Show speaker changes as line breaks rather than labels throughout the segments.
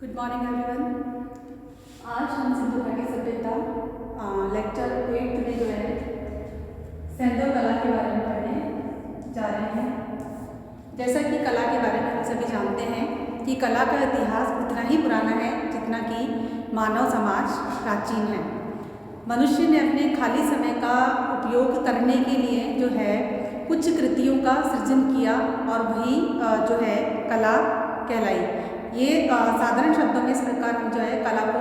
Good morning everyone. आज हम सिंधु घाटी सभ्यता लेक्चर 8 में जो है सैंधव कला के बारे में पढ़ने जा रहे हैं। जैसा कि कला के बारे में हम सभी जानते हैं कि कला का इतिहास उतना ही पुराना है जितना कि मानव समाज प्राचीन है। मनुष्य ने अपने खाली समय का उपयोग करने के लिए जो है कुछ कृतियों का सृजन किया और वही जो है कला कहलाई। ये साधारण शब्दों में इस प्रकार हम जो है कला को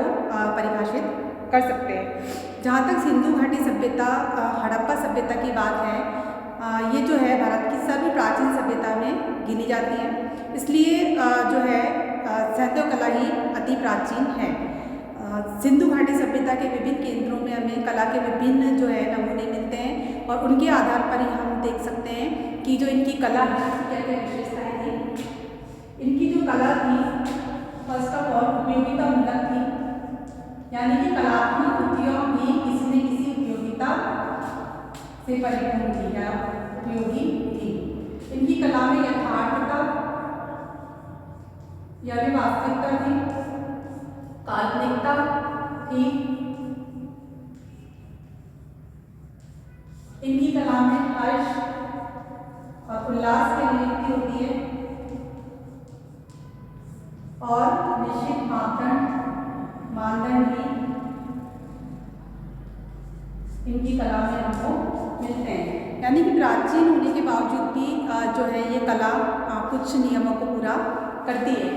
परिभाषित कर सकते हैं। जहाँ तक सिंधु घाटी सभ्यता हड़प्पा सभ्यता की बात है, ये जो है भारत की सर्व प्राचीन सभ्यता में गिनी जाती है। इसलिए जो है सैंधव कला ही अति प्राचीन है। सिंधु घाटी सभ्यता के विभिन्न केंद्रों में हमें कला के विभिन्न जो है नमूने मिलते हैं और उनके आधार पर ही हम देख सकते हैं कि जो इनकी कला है क्या क्या विशेषताएं थी। इनकी जो कला थी फर्स्ट ऑफ ऑल उपयोगिता मूलक थी, यानी कि कलात्मक कृतियों में किसी न किसी उपयोगिता से परिपूर्ण थी या उपयोगी थी। इनकी कला में यथार्थता या वास्तविकता थी, काल्पनिकता थी। इनकी कला में हर्ष और उल्लास की अभिव्यक्ति होती है और निश्चित मानदंड भी इनकी कला में हमको मिलते हैं। यानी कि प्राचीन होने के बावजूद भी जो है ये कला कुछ नियमों को पूरा करती है।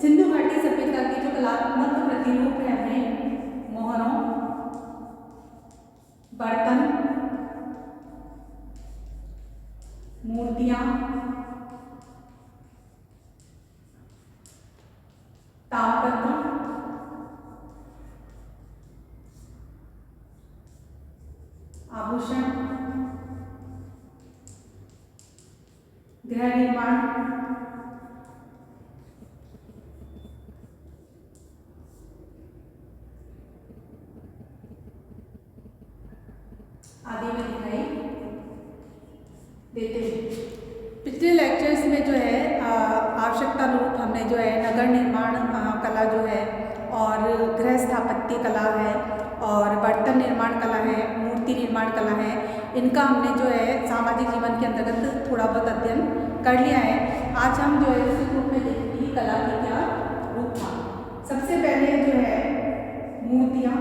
सिंधु घाटी सभ्यता के जो कलात्मक प्रतिरूप है हमें मोहरों, बर्तन, मूर्तियां, ताम्रपत्र, आभूषण, गृह निर्माण, आदि में दिखाई देते हैं। पिछले लेक्चर्स में जो है आवश्यकता अनुरूप हमने जो है नगर निर्माण कला जो है और गृह स्थापत्य कला है और बर्तन निर्माण कला है, मूर्ति निर्माण कला है, इनका हमने जो है सामाजिक जीवन के अंतर्गत थोड़ा बहुत अध्ययन कर लिया है। आज हम जो है इस रूप में देखेंगे कि कला की क्या रूप था। सबसे पहले जो है मूर्तियाँ,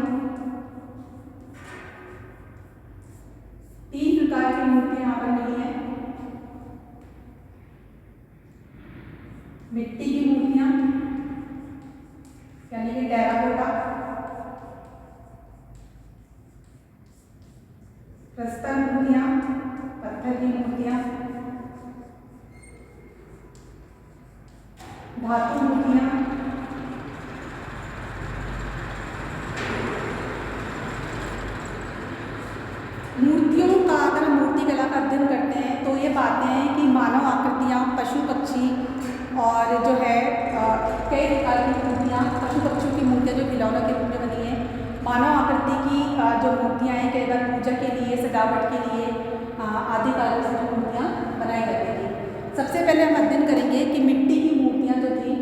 3 प्रकार की मूर्तियाँ यहाँ पर मिली हैं। मिट्टी की मूर्तियाँ यानी कि टेराकोटा, प्रस्तर मूर्तियाँ पत्थर की मूर्तियाँ, धातु मूर्तियाँ, मूर्तियों का अगर हम मूर्ति कला का अध्ययन करते हैं तो ये पाते हैं कि मानव आकृतियाँ, पशु पक्षी और जो है कई प्रकार की मूर्तियाँ, पशु पक्षियों की मूर्तियाँ जो खिलौनों के रूप में बनी है। मानव आकृति की जो मूर्तियाँ हैं कई बार पूजा के लिए, सजावट के लिए आदि कार्यों से जो मूर्तियाँ बनाई जाती थी। सबसे पहले हम अध्ययन करेंगे कि मिट्टी की मूर्तियाँ जो थी।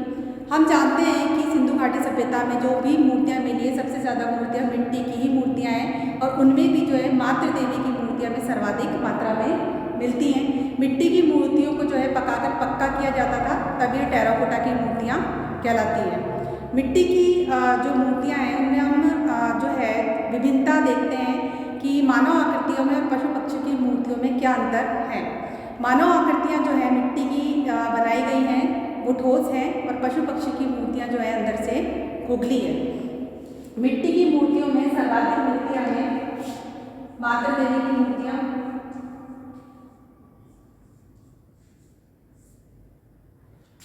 हम जानते हैं कि सिंधु घाटी सभ्यता में जो भी मूर्तियाँ मिली है सबसे ज़्यादा मूर्तियाँ मिट्टी की ही मूर्तियाँ हैं और उनमें भी जो है मातृ देवी की मूर्तियाँ में सर्वाधिक मात्रा में मिलती हैं। मिट्टी की मूर्तियों को जो है पकाकर पक्का किया जाता था, तभी टेराकोटा की मूर्तियाँ कहलाती हैं। मिट्टी की जो मूर्तियाँ हैं उनमें हम जो है विभिन्नता देखते हैं कि मानव आकृतियों में और पशु पक्षी की मूर्तियों में क्या अंतर है। मानव आकृतियाँ जो है मिट्टी की बनाई गई हैं वो ठोस हैं और पशु पक्षी की मूर्तियाँ जो है अंदर से खोखली है। मिट्टी की मूर्तियों में सर्वाधिक मिलती हमें मातृ देवी की मूर्तियाँ,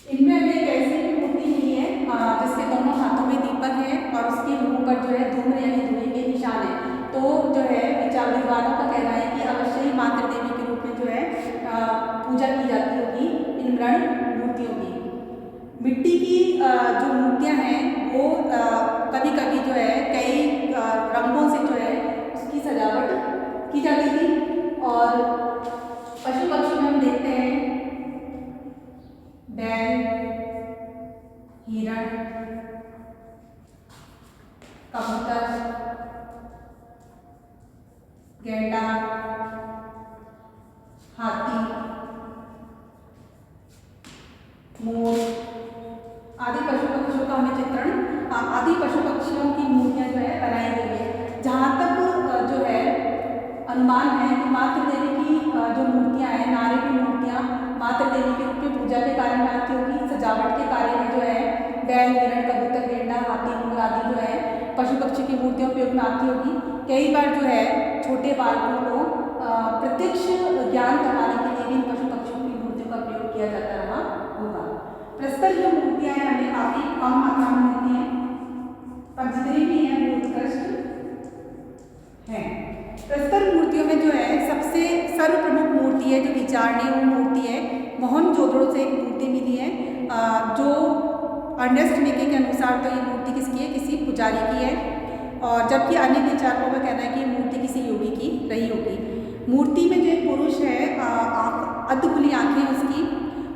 इनमें हमें एक ऐसी मूर्ति मिली है जिसके दोनों हाथों में दीपक है और उसके मुंह पर जो है धूम्र यानी धुएं के निशान है। तो जो है विद्वानों का कहना है कि अवश्य ही मातृ देवी के रूप में जो है पूजा की जाती होगी इन मृण मूर्तियों की। मिट्टी की जो मूर्तियां हैं वो कभी कभी जो है कई रंगों से जो है उसकी सजावट की जाती थी और पशु पक्षी में हम देखते हैं बैल, हिरण, आदि पशु पक्षियों का हमें चित्रण, आदि पशु पक्षियों की मूर्तियाँ जो है बनाई गई है। जहाँ तक जो है अनुमान है कि मातृ देवी की जो मूर्तियाँ हैं, नारी की मूर्तियाँ मातृ देवी के रूप में पूजा के कार्य में आती होगी। सजावट के कार्य में जो है बैल, हिरण, कबूतर, गेंडा, हाथी, मोर आदि जो है पशु पक्षी की मूर्तियाँ उपयोग में आती होगी। कई बार जो है छोटे बालकों को प्रत्यक्ष ज्ञान करवाने के लिए भी पशु पक्षियों की मूर्तियों का प्रयोग किया जाता रहा होगा। प्रस्तर जो मूर्तियाँ हैं हमें काफ़ी कम मात्रा में मिलती हैं, पर जितनी भी हैं वो उत्कृष्ट हैं। प्रस्तर मूर्तियों में जो है सबसे सर्वप्रमुख मूर्ति है जो विचारणीय वो मूर्ति है, मोहनजोदड़ो से एक मूर्ति मिली है। जो अर्नेस्ट मेके के अनुसार तो ये मूर्ति किसकी है, किसी पुजारी की है, और जबकि अन्य विचारकों का कहना है कि ये मूर्ति किसी योगी की रही होगी। मूर्ति में जो एक पुरुष है, अधखुली आँखें उसकी,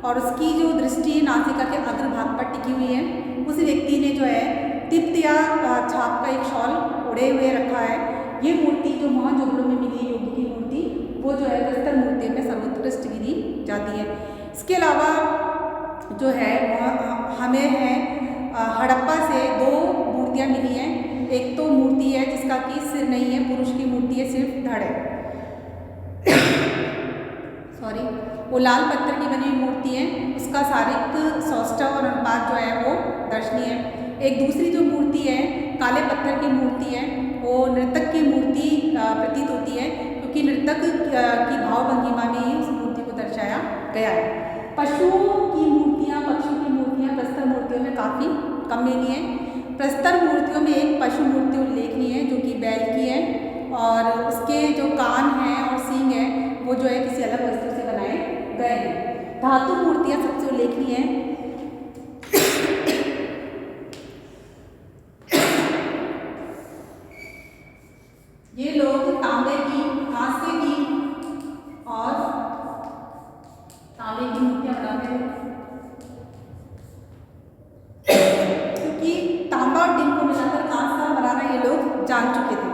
और उसकी जो दृष्टि नासिका के अग्रभाग पर टिकी हुई है। उस व्यक्ति ने जो है तिप्त या छाप का एक शॉल ओढ़े हुए रखा है। ये मूर्ति जो मोहनजोदड़ो में मिली है योगी की मूर्ति, वो जो है प्रस्तर मूर्ति में सर्वोत्कृष्ट गिनी जाती है। इसके अलावा जो है हमें है हड़प्पा से 2 मूर्तियाँ मिली हैं। एक तो मूर्ति है जिसका कि सिर नहीं है, पुरुष की मूर्ति है, सिर्फ धड़ है सॉरी, वो लाल पत्थर की बनी हुई मूर्ति है। उसका शारीरिक सौष्ठव और अनुपात जो है वो दर्शनीय है। एक दूसरी जो मूर्ति है काले पत्थर की मूर्ति है, वो नर्तक की मूर्ति प्रतीत होती है, क्योंकि नर्तक की भाव भंगिमा में ही उस मूर्ति को दर्शाया गया है। पशुओं की मूर्तियाँ, पक्षियों की मूर्तियाँ प्रस्तर मूर्तियों में काफ़ी कम मिली हैं। प्रस्तर मूर्तियों में एक पशु मूर्ति उल्लेखनीय है जो कि बैल की है, और उसके जो कान हैं और सींग है वो जो है किसी अलग वस्तु से बनाए गए हैं। धातु मूर्तियाँ सबसे उल्लेखनीय हैं। ये लोग तांबे की, कांसे की और तांबे की मूर्तियाँ बनाते हैं, क्योंकि तांबा और टिन को मिलाकर कांसा बनाना ये लोग जान चुके थे।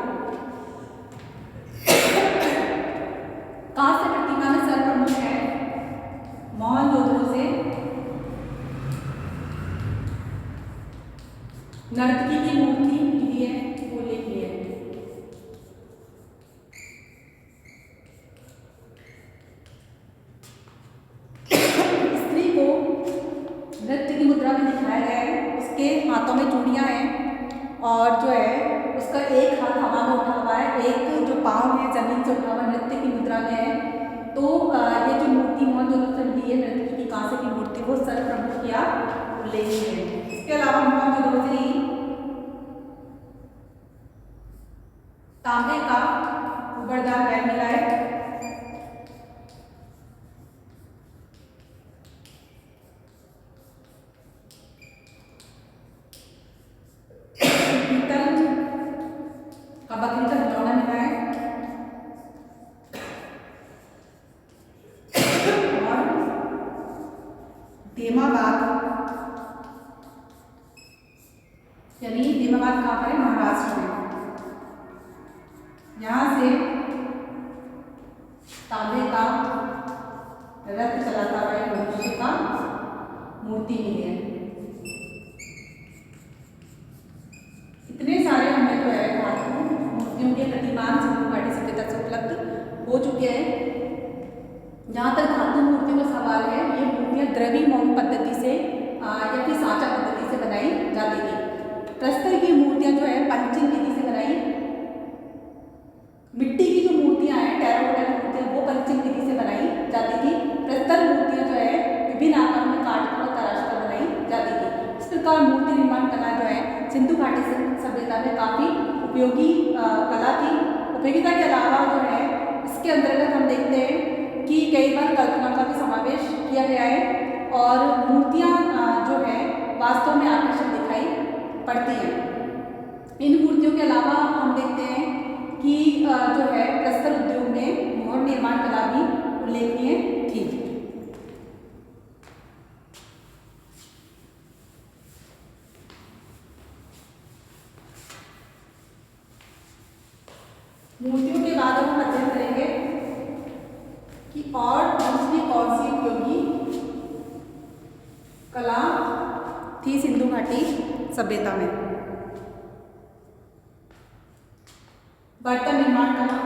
कांस्य प्रतिमा में सर्वप्रमुख है मोहनजोदड़ो से नर्तकी की मूर्ति मिली है, वो उल्लेखनीय है। स्त्री को नृत्य की मुद्रा में दिखाया गया है। उसके हाथों में चूड़ियाँ हैं और जो है उसका एक हाथ हवा में उठा हुआ है, एक जो पाँव है जमीन से उठा हुआ नृत्य की मुद्रा में है। तो ये जो मूर्ति मोहनजोदड़ो से मिली है नृत्य की कांसे की मूर्ति, वो सर्वप्रमुख या उल्लेखनीय है। इसके अलावा मोहनजोदड़ो से ही तांबे का उबरदार बैल मिला है। बकरी का खिलौना मिला है, और देमाबाद, यानी देमाबाद कहाँ पर है, महाराष्ट्र में। यहाँ से तांबे का रथ चलाता हुआ एक मनुष्य का मूर्ति मिली है। इतने सारे हमें जो है धातु मूर्तियों के प्रतिमान सिंधु घाटी सभ्यता से उपलब्ध हो चुके हैं। जहाँ तक धातु मूर्तियों का सवाल है, ये मूर्तियाँ द्रव्यमान पद्धति से या फिर सांचा पद्धति से बनाई जाती थी। प्रस्तर की मूर्तियाँ जो है पंचिंग विधि से बनाई, मिट्टी की जो मूर्तियाँ हैं टेराकोटा की मूर्तियाँ वो पंचिंग विधि से बनाई जाती थी। प्रस्तर मूर्तियाँ जो है विभिन्न आकार में काटकर और तराशकर बनाई जाती थी। इस प्रकार मूर्ति निर्माण कला जो है सिंधु घाटी सभ्यता में काफ़ी उपयोगी कला थी। उपयोगिता के अलावा जो है इसके अंतर्गत हम देखते हैं कि कई बार कल्पना का भी समावेश किया गया है, और मूर्तियाँ जो है वास्तव में आकर्षक दिखाई पड़ती हैं। इन मूर्तियों के अलावा हम देखते हैं कि जो है प्रस्तर उद्योग में मोहर निर्माण कला भी उल्लेखनीय थी। मूर्तियों के बाद हम अध्ययन करेंगे कि और दूसरी कौन सी उपयोगी कला थी सिंधु घाटी सभ्यता में। बर्तन निर्माण कला।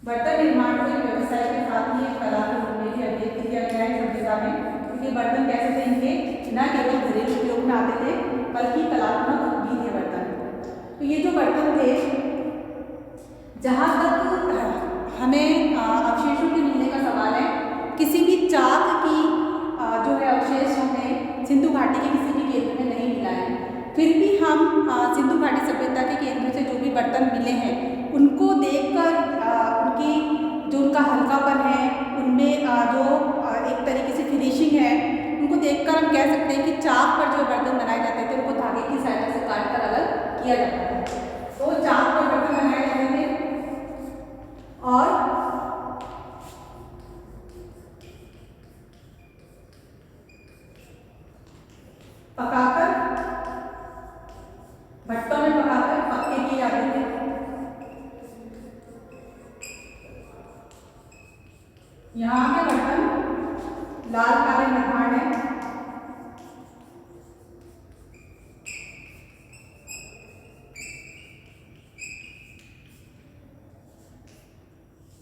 बर्तन निर्माण को व्यवसाय के साथ ही एक कला के रूप में भी अध्ययन किया गया है सभ्यता में, क्योंकि बर्तन कैसे थे, इनके न केवल घरेलू उपयोग में आते थे बल्कि कलात्मक भी थे बर्तन। तो ये जो बर्तन थे, जहाँ तक हमें अवशेषों के मिलने का सवाल है, किसी भी चाक की जो है अवशेष हमें सिंधु घाटी के किसी भी केंद्र में नहीं मिला है। फिर भी हम सिंधु घाटी सभ्यता के केंद्र से जो भी बर्तन मिले हैं उनको देखकर उनका हल्कापन है, उनमें जो एक तरीके से फिनिशिंग है, उनको देखकर हम कह सकते हैं कि चाक पर जो बर्तन बनाए जाते थे उनको धागे की सहायता से काट कर अलग किया जाता था। तो चाक पर बर्तन बनाए जाते थे और पकाकर, भट्टों में पकाकर पक्के किए जाते थे। यहाँ के बर्तन लाल काले निर्माण है।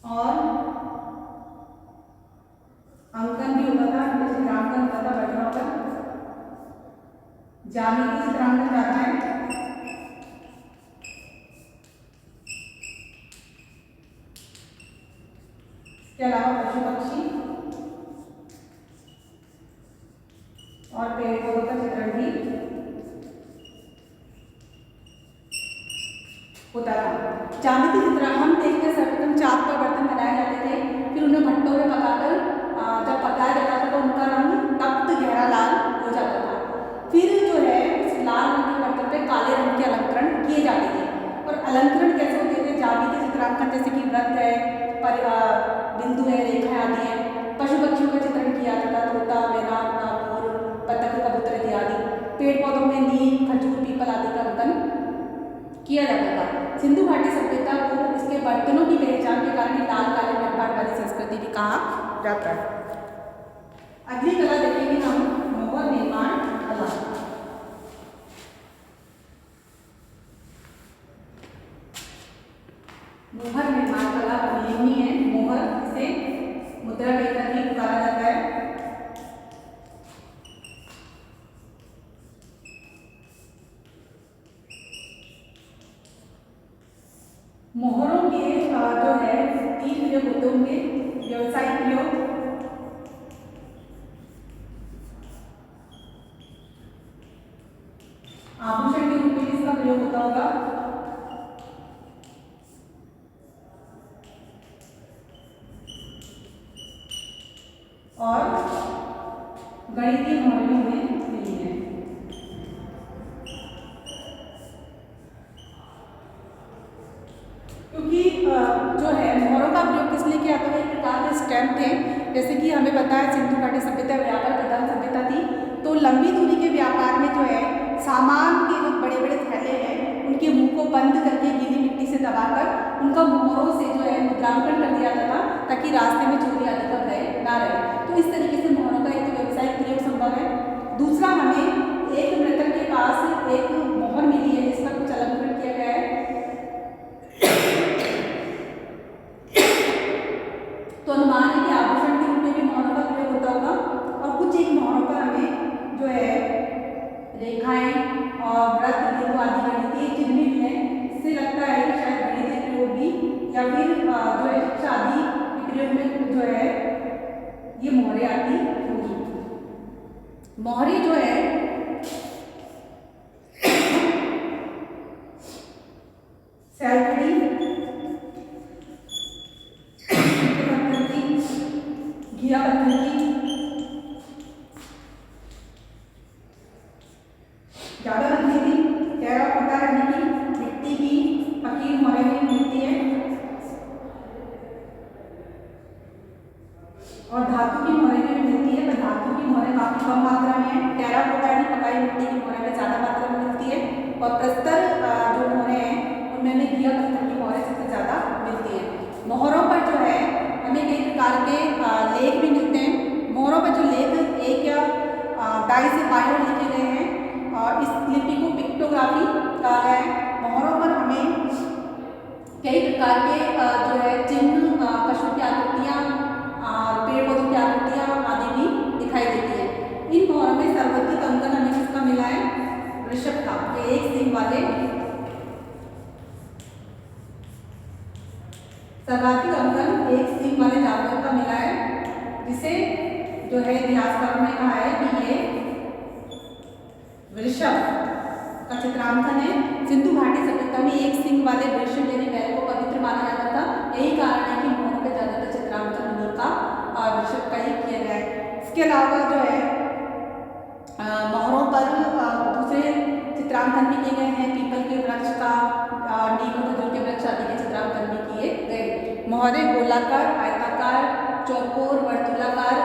और अंकन भी होता था, चित्रांकन होता था बर्तनों पर। ज्यामिति चित्रांकन जाता है। इसके अलावा पशु पक्षी और पेड़ पौधों का चित्रण भी होता था। ज्यामिति चित्रण हम देखते हैं सर्वप्रथम चाक पर बर्तन बनाए जाते थे, फिर उन्हें भट्टों में पकाकर जब पकाया जाता था तो उनका रंग तप्त गहरा लाल हो जाता था। फिर जो है उस लाल रंग के बर्तन पे काले रंग के अलंकरण किए जाते थे। और अलंकरण कैसे होते थे? ज्यामिति चित्रांकन जैसे कि वृत्त है, बिंदु है, रेखा आदि है। पशु पक्षियों का चित्रण किया जाता था, तोता, मैना, मोर, बतख, कबूतर इत्यादि। पेड़ पौधों में नीम, खजूर, पीपल आदि का अंकन किया जाता था। सिंधु घाटी सभ्यता को इसके बर्तनों की पहचान के कारण लाल काले निर्माण वाली संस्कृति भी कहा जाता है। अगली कला देखेंगे हम मोहर निर्माण कला। मोहर निर्माण कला उल्लेखनीय है। मोहर से मुद्रा लेकर भी पुकारा जाता है। मोहरों के जो है 3 प्रयोग होते होंगे। व्यवसायिक प्रयोग, आभूषण के रूप में इसका प्रयोग होता होगा, और गणितीय मोहरों में नहीं है। क्योंकि जो है मोहरों का प्रयोग किस लिए किया जाता है? एक प्रकार के स्टैम्प थे। जैसे कि हमें पता है सिंधु घाटी सभ्यता व्यापार प्रधान सभ्यता थी, तो लंबी दूरी के व्यापार में जो है सामान के जो बड़े बड़े थैले हैं उनके मुंह को बंद करके गीली मिट्टी से दबाकर उनका मोहरों से जो है मुद्रांकन कर दिया जाता था, ताकि रास्ते में चोरी आदि का भय ना रहे। तो इस तरीके से मोहरों का एक तो व्यवसायिक प्रयोग संभव है। दूसरा, हमें एक मृतक के पास एक मोहर मिली है जिसका कुछ अलंकरण किया गया है, तो अनुमान है कि आभूषण के रूप में भी मोहरों का प्रयोग होता होगा। और कुछ एक मोहरों पर हमें जो है रेखाएं और व्रत, बिंदु आदि गणितीय चिन्ह भी है। इससे लगता है कि शायद गणितीय प्रयोग भी या फिर जो है शिक्षा आदि के प्रयोग में जो है ये मोहरें आती होगी। मोहरें जो है सैलखड़ी, घिया पत्थर की, ज्यादा बनती थी, टेराकोटा यानी कि मिट्टी की पकी मोहरें भी मिलती है, और धातु की मोहरें भी मिलती है, पर धातु की मोहरें काफी कम मात्रा में है। टेराकोटा यानी पकाई मिट्टी की मोहरें में ज्यादा मात्रा में मिलती है, और प्रस्तर जो मोहरें हैं उनमें घिया पत्थर की मोहरें सबसे ज्यादा मिलती है। मोहरों पर जो है हमें कई प्रकार के लेख दाई से बाएं ओर लिखे गए हैं और इस लिपि को पिक्टोग्राफी कहा गया है। मोहरों पर हमें कई प्रकार के जो है चिन्ह, पशु की आकृतियाँ और पेड़ पौधों की आकृतियाँ आदि भी दिखाई देती है। इन मोहरों में सर्वाधिक अंकन हमें किसका मिला है? वृषभ का। ये एक सींग वाले सर्वाधिक अंकन एक सींग वाले जानवर का मिला है, जिसे जो है इतिहासकारों ने कहा है कि ये वृषभ का चित्रांकन है। सिंधु घाटी सभ्यता में एक सींग वाले वृषभ यानी बैल को पवित्र माना जाता था। यही कारण है कि मोहरों पे ज्यादातर चित्रांकन उन्हीं का वृषभ का ही किया गया है। इसके अलावा जो है मोहरों पर दूसरे चित्रांकन भी किए गए हैं। पीपल के वृक्ष का, नीम खजूर के वृक्ष आदि के चित्रांकन भी किए गए। मोहरे गोलाकार, आयताकार, चौकोर, वर्तुलाकार,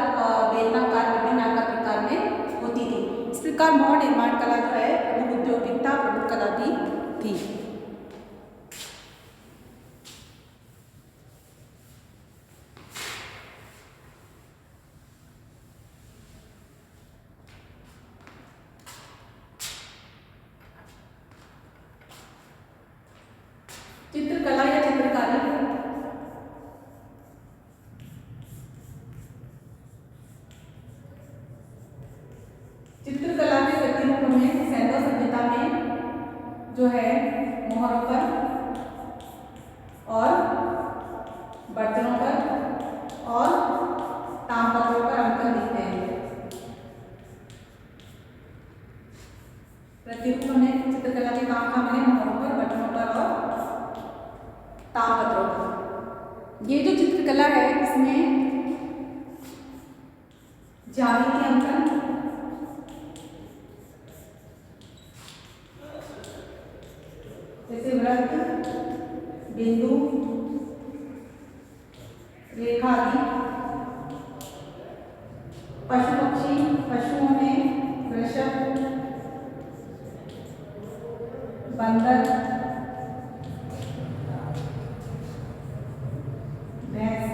बेलनाकार, विभिन्न आकार प्रकार में होती थी। इस प्रकार मोहर निर्माण कला जो है प्रमुख औद्योगिकता, प्रमुख कला भी थी। चित्रकला या चित्रकारी चित्रकला के प्रतिरूप में सैंधव सभ्यता में जो है मोहरों पर और बर्तनों पर और तामपत्रों पर अंकन दिखते हैं। प्रतिरूप में चित्रकला के काम का मैंने मोहरों पर, बर्तनों पर और तामपत्रों पर। ये जो चित्रकला है इसमें ज्यामितीय अंकन, जैसे वृत्त, बिंदु, रेखा आदि, पशु पक्षी, पशुओं में वृषभ, बंदर, भैंस,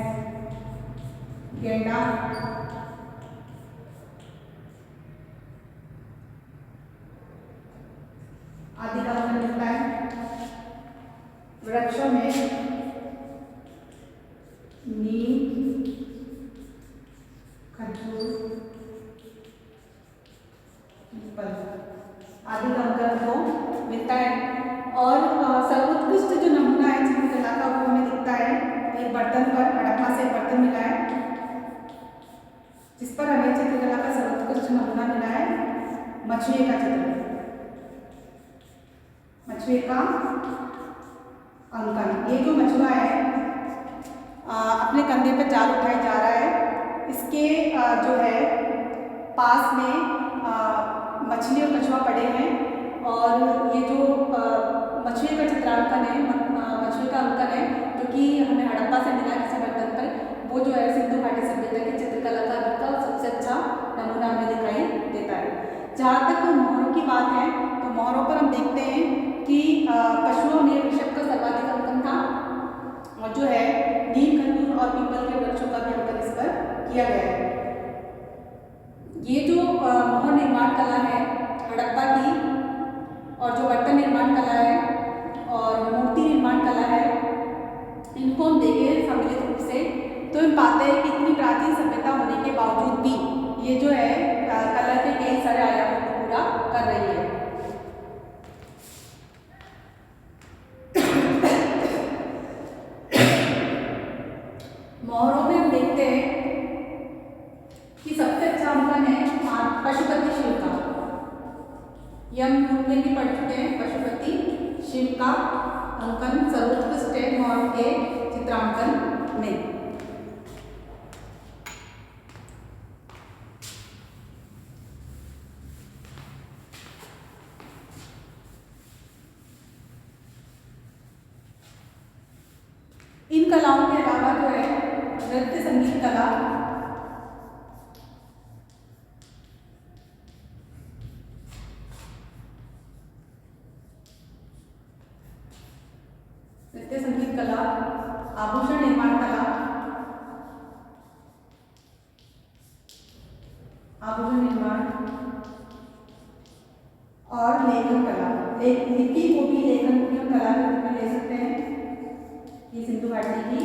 गेंडा, आदि का अंकन मिलता है। वृक्षों में नीम, खजूर, पीपल आदि का अंकन को मिलता है। और सर्वोत्कृष्ट जो नमूना है चित्रकला का वो हमें दिखता है एक बर्तन पर। हड़प्पा से बर्तन मिला है जिस पर हमें चित्रकला का सर्वोत्कृष्ट नमूना मिला है मछुए का चित्र, मछुए का अंकन। ये जो मछुआ है अपने कंधे पर जाल उठाए जा रहा है। इसके जो है पास में मछली और कछुआ पड़े हैं और ये जो मछुए का चित्रांकन है, मछुए का अंकन है जो कि हमें हड़प्पा से मिला किसी बर्तन पर, वो जो है सिंधु घाटी सभ्यता की चित्रकला का सबसे अच्छा नमूना हमें दिखाई देता है। जहाँ तक मोहरों की बात है तो मोहरों पर हम देखते हैं कि पशुओं में वृषभ का सर्वाधिक अंकन था और जो है नीम, खजूर और पीपल के वृक्षों का भी अंकन इस पर किया गया है। ये जो मोहर निर्माण कला है हड़प्पा की और जो बर्तन निर्माण कला है और मूर्ति निर्माण कला है, इनको हम देखें सम्मिलित रूप से तो हम पाते हैं कि इतनी प्राचीन सभ्यता होने के बावजूद भी ये जो है कला के कई सारे आयामों को पूरा कर रही है। मोहरों में हम देखते हैं कि सबसे अच्छा अंकन है पशुपति शिव का। ये हम पूर्व में भी पढ़ चुके हैं। पशुपति शिव का अंकन सर्वोत्कृष्ट है मोहर के चित्रांकन में। इन कलाओं के अलावा जो है नृत्य संगीत कला, नृत्य संगीत कला, आभूषण निर्माण कला, आभूषण निर्माण, और लेखन कला। लिपि को भी लेखन कला के रूप में ले सकते हैं। ये सिंधु घाटी की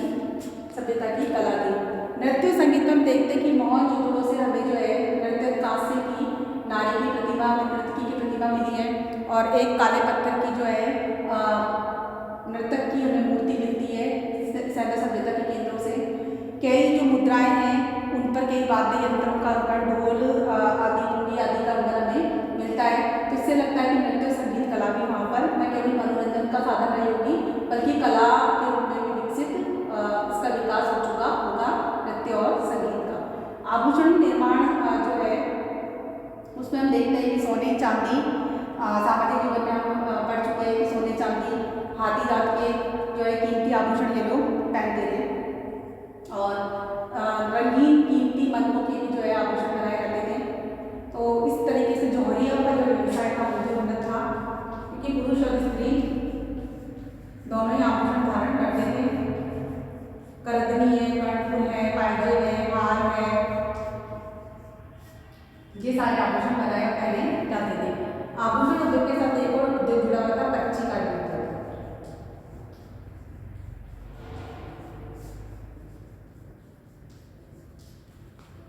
सभ्यता की कला थी। नृत्य संगीत में हम देखते हैं कि मोहनजोदड़ो से हमें जो है नृत्य कांस्य की नारी की प्रतिभा, नर्तकी की प्रतिभा मिली है, और एक काले पत्थर की जो है नर्तक की हमें मूर्ति मिलती है सैन्य सभ्यता के केंद्रों से। कई जो मुद्राएं हैं उन पर कई वाद्य यंत्रों का ढोल आदि पुंगी आदि का अंदर हमें मिलता है। तो इससे लगता है कि नृत्य संगीत कला भी वहाँ पर न केवल मनोरंजन का साधन रही होगी, बल्कि कला के रूप में भी विकसित इसका विकास हो चुका होगा नृत्य और संगीत का। आभूषण निर्माण जो है उसमें हम देखते हैं कि सोने चांदी, सामाजिक जीवन में हम पढ़ चुके हैं कि सोने चांदी हाथी दांत के जो है कीमती आभूषण ये लोग पहनते थे, और रंगीन कीमती मनों के भी जो है आभूषण बनाए जाते थे। तो इस तरीके से जौहरिया का जो व्यवसाय था वो जो उन्नत था, क्योंकि पुरुष और स्त्री दोनों ही आभूषण धारण करते थे। करदनी है, कर्णफूल है, पायजेब है, हार है, ये सारे आभूषण बनाए पहने जाते थे। आभूषण उद्योग के साथ एक और उद्योग जुड़ा हुआ था, कच्ची कार्य उद्योग।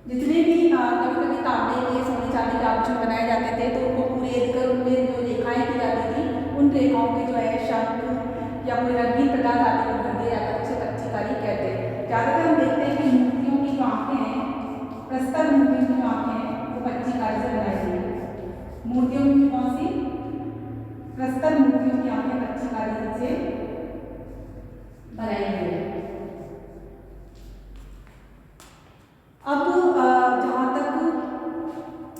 जितने भी कभी कभी तांबे के, सोने चांदी के आभूषण बनाए जाते थे तो उनको पूरे कर उनमें जो रेखाएं की जाती थी, उन रेखाओं में जो है शंख या कोई रंगीन पदार्थ आदि को भर दिया जाता है, उसे कच्ची कारी कहते हैं। ज़्यादातर हम देखते हैं कि मूर्तियों की जो आँखें हैं, प्रस्तर मूर्तियों की जो आँखें हैं वो कच्ची कारी से बनाई गई है। मूर्तियों की कौन सी? प्रस्तर मूर्तियों की आँखें कच्ची कारी से बनाई गई है। अब जहाँ तक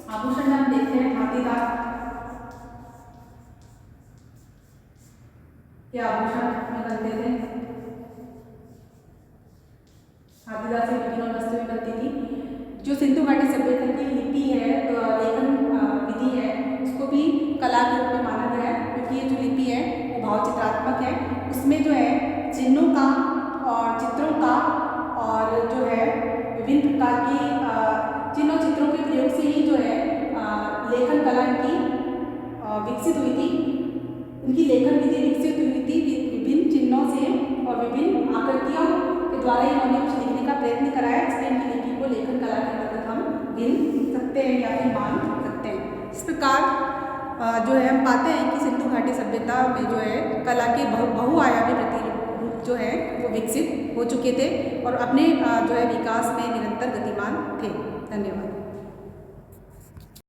आभूषण हम देखते हैं हाथी दांत के आभूषण में बनते थे। हाथी दांत से विभिन्न वस्तुएं बनती थी। जो सिंधु घाटी सभ्यता की लिपि है, लेखन विधि है, उसको भी कला के रूप में माना गया है, क्योंकि ये जो लिपि है वो भाव चित्रात्मक है। उसमें जो है चिन्हों का और चित्रों का और जो है विभिन्न प्रकार की चिन्हों चित्रों के प्रयोग से ही जो है लेखन कला इनकी विकसित हुई थी। इनकी लेखन विधि विकसित हुई थी विभिन्न चिन्हों से और विभिन्न आकृतियों के द्वारा इन्होंने कुछ लिखने का प्रयत्न कराया, इसलिए इनकी लिपि को लेखन कला के अंतर्गत हम गिन सकते हैं या फिर मान सकते हैं। इस प्रकार जो है हम पाते हैं कि सिंधु घाटी सभ्यता में जो है कला के बहुआयामी प्रतिरूप जो है वो विकसित हो चुके थे और अपने जो है विकास में निरंतर गतिमान थे। धन्यवाद।